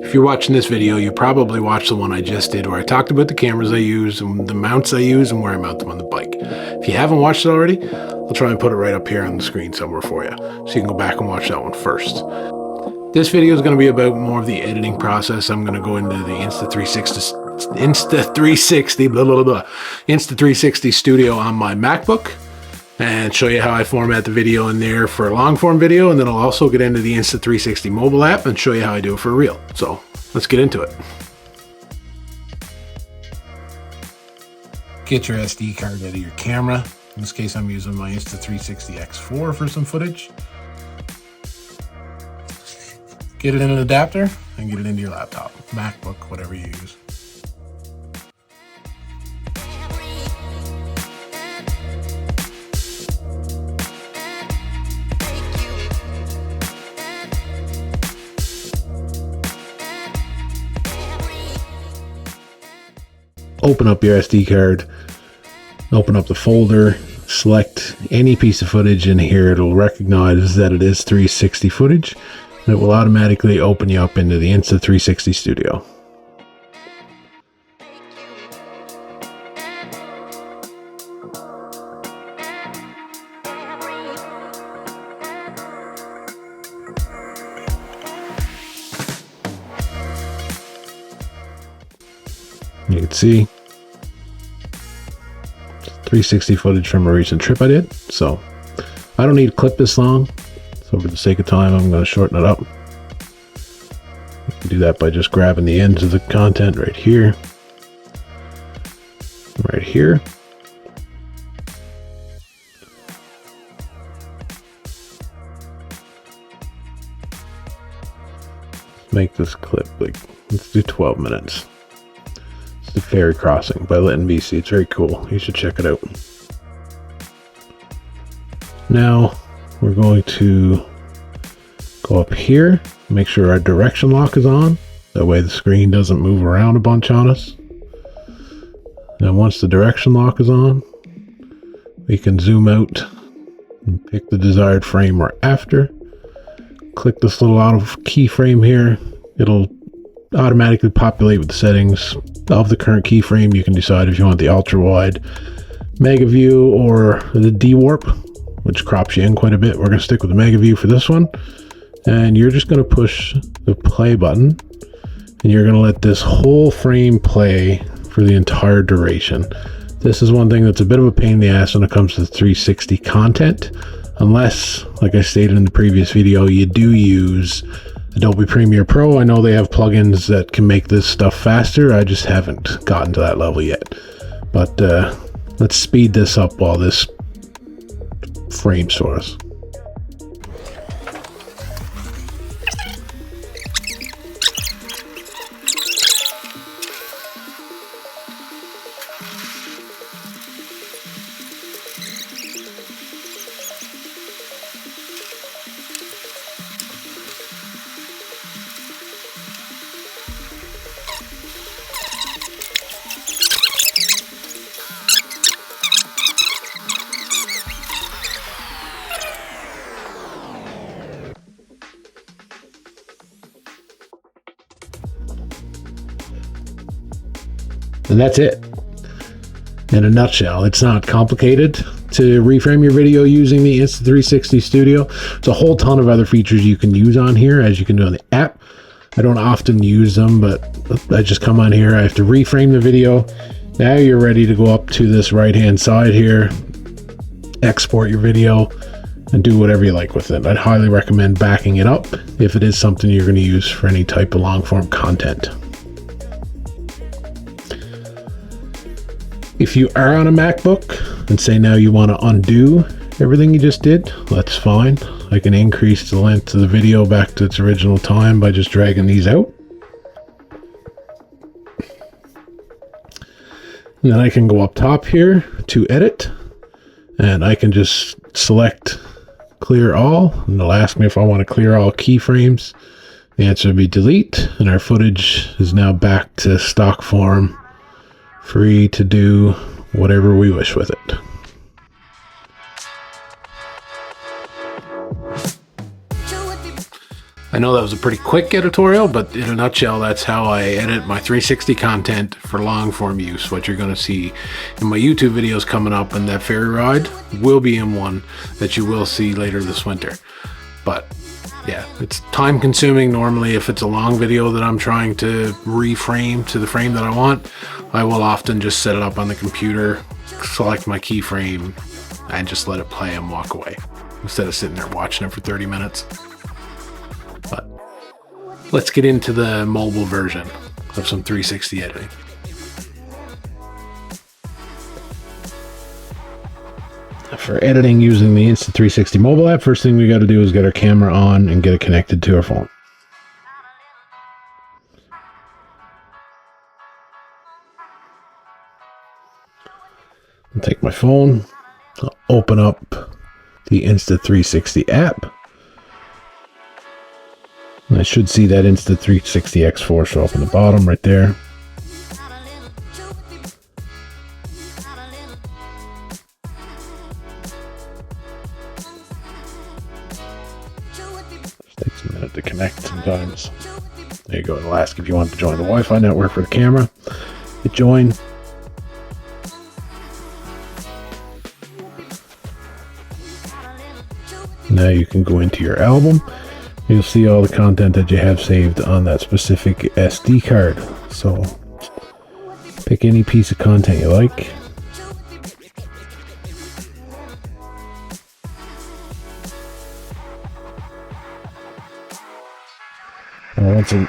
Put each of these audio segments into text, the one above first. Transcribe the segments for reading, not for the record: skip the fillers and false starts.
If you're watching this video, you probably watched the one I just did where I talked about the cameras I use and the mounts I use and where I mount them on the bike. If you haven't watched it already, I'll try and put it right up here on the screen somewhere for you, so you can go back and watch that one first. This video is going to be about more of the editing process. I'm going to go into the Insta360 Studio on my MacBook and show you how I format the video in there for a long form video, and then I'll also get into the Insta360 mobile app and show you how I do it for a reel. So let's get into it. Get your SD card out of your camera. In this case, I'm using my Insta360 X41 for some footage. Get it in an adapter and get it into your laptop, MacBook, whatever you use. Open up your SD card, open up the folder, select any piece of footage in here. It'll recognize that it is 360 footage, and it will automatically open you up into the Insta360 Studio. You can see 360 footage from a recent trip I did, so I don't need to clip this long, so for the sake of time I'm going to shorten it up. You can do that by just grabbing the ends of the content right here, right here. Make this clip, like, let's do 12 minutes. The ferry crossing by Lytton, BC. It's very cool. You should check it out. Now we're going to go up here, make sure our direction lock is on. That way the screen doesn't move around a bunch on us. Now once the direction lock is on, we can zoom out and pick the desired frame we're after. Click this little auto keyframe here. It'll automatically populate with the settings of the current keyframe. You can decide if you want the ultra wide, mega view, or the D-warp, which crops you in quite a bit. We're going to stick with the mega view for this one, and you're just going to push the play button, and you're going to let this whole frame play for the entire duration. This is one thing that's a bit of a pain in the ass when it comes to 360 content, unless, like I stated in the previous video, you do use Adobe Premiere Pro. I know they have plugins that can make this stuff faster. I just haven't gotten to that level yet. But let's speed this up while this frames for us. And that's it in a nutshell. It's not complicated to reframe your video using the Insta360 Studio. There's a whole ton of other features you can use on here, as you can do on the app. I don't often use them, but I just come on here, I have to reframe the video. Now you're ready to go up to this right hand side here, export your video, and do whatever you like with it. I'd highly recommend backing it up if it is something you're going to use for any type of long form content. If you are on a MacBook and say now you want to undo everything you just did, that's fine. I can increase the length of the video back to its original time by just dragging these out. And then I can go up top here to edit, and I can just select clear all, and it'll ask me if I want to clear all keyframes. The answer would be delete, and our footage is now back to stock form, free to do whatever we wish with it. I know that was a pretty quick editorial, but in a nutshell, that's how I edit my 360 content for long form use. What you're going to see in my YouTube videos coming up, and that ferry ride will be in one that you will see later this winter. But yeah, it's time consuming. Normally, if it's a long video that I'm trying to reframe to the frame that I want, I will often just set it up on the computer, select my keyframe, and just let it play and walk away instead of sitting there watching it for 30 minutes. But let's get into the mobile version of some 360 editing. For editing using the Insta360 mobile app, first thing we got to do is get our camera on and get it connected to our phone. I'll take my phone, I'll open up the Insta360 app. And I should see that Insta360 X4 show up in the bottom right there. Just takes a minute to connect sometimes. There you go. It'll ask if you want to join the Wi-Fi network for the camera. Hit join. Now you can go into your album. You'll see all the content that you have saved on that specific SD card. So pick any piece of content you like. And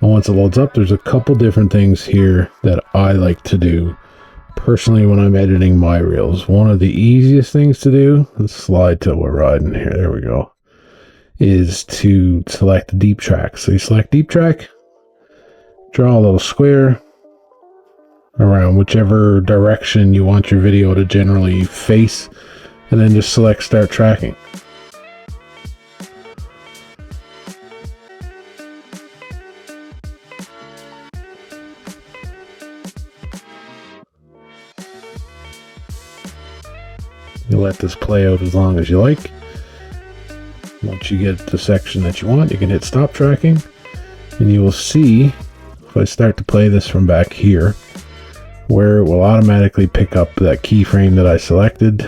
once it loads up, there's a couple different things here that I like to do personally when I'm editing my reels. One of the easiest things to do, let's slide till we're riding here, there we go, is to select the deep track. So you select deep track, draw a little square around whichever direction you want your video to generally face, and then just select start tracking. You let this play out as long as you like. Once you get the section that you want, you can hit stop tracking, and you will see, if I start to play this from back here, where it will automatically pick up that keyframe that I selected,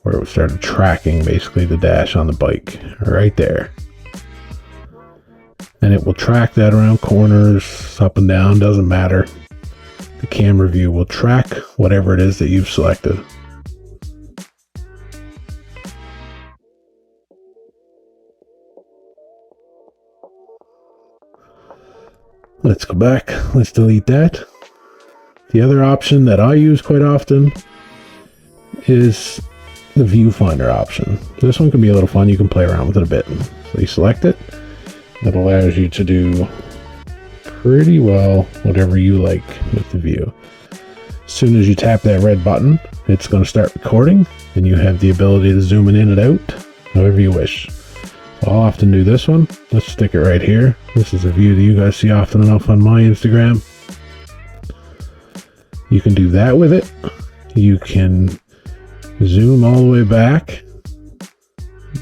where it started tracking basically the dash on the bike right there. And it will track that around corners, up and down, doesn't matter. The camera view will track whatever it is that you've selected. Let's go back. Let's delete that. The other option that I use quite often is the viewfinder option. This one can be a little fun. You can play around with it a bit. So you select it. That allows you to do pretty well whatever you like with the view. As soon as you tap that red button, it's going to start recording, and you have the ability to zoom it in and out however you wish. I'll often do this one. Let's stick it right here. This is a view that you guys see often enough on my Instagram. You can do that with it. You can zoom all the way back.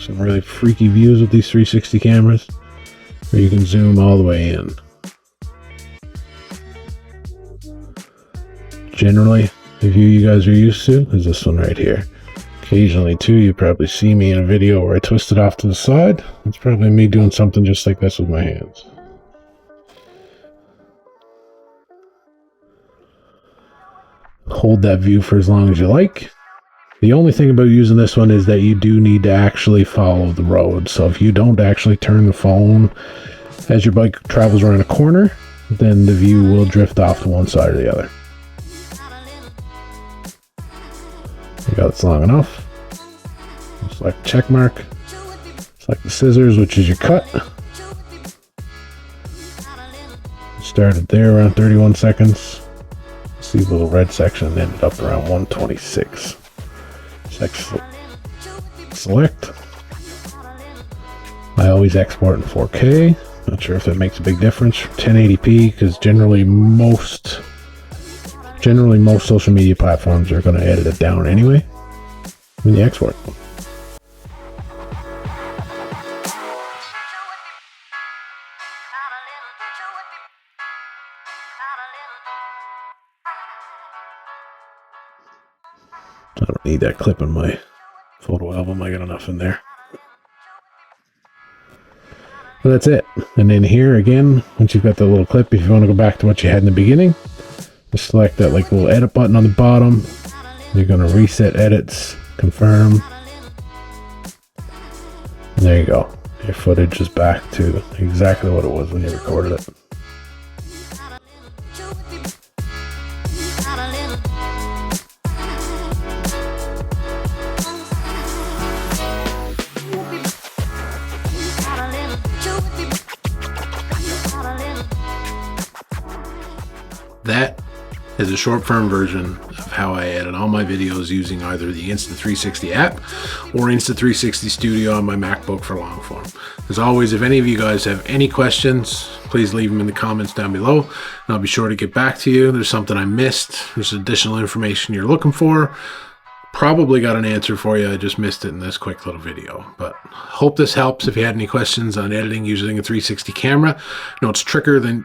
Some really freaky views with these 360 cameras. Or you can zoom all the way in. Generally, the view you guys are used to is this one right here. Occasionally too, you probably see me in a video where I twist it off to the side. It's probably me doing something just like this with my hands. Hold that view for as long as you like. The only thing about using this one is that you do need to actually follow the road. So if you don't actually turn the phone as your bike travels around a corner, then the view will drift off to one side or the other. You got this long enough. Select the check mark. Select the scissors, which is your cut. Started there around 31 seconds. See the little red section ended up around 126. Select. I always export in 4K. Not sure if that makes a big difference. 1080p, because generally most social media platforms are going to edit it down anyway when you export. I don't need that clip in my photo album. I got enough in there. So that's it. And then here again, once you've got the little clip, if you want to go back to what you had in the beginning, just select that like little edit button on the bottom. You're going to reset edits, confirm. And there you go. Your footage is back to exactly what it was when you recorded it. That is a short form version of how I edit all my videos using either the Insta360 app or Insta360 Studio on my MacBook for long form. As always, if any of you guys have any questions, please leave them in the comments down below, and I'll be sure to get back to you. There's something I missed, there's additional information you're looking for. Probably got an answer for you. I just missed it in this quick little video, but hope this helps. If you had any questions on editing using a 360 camera, no, it's trickier than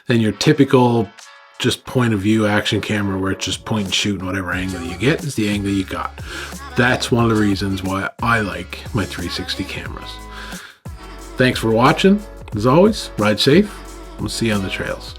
your typical just point of view action camera where it's just point and shoot, and whatever angle you get is the angle you got. That's one of the reasons why I like my 360 cameras. Thanks for watching. As always, ride safe. We'll see you on the trails.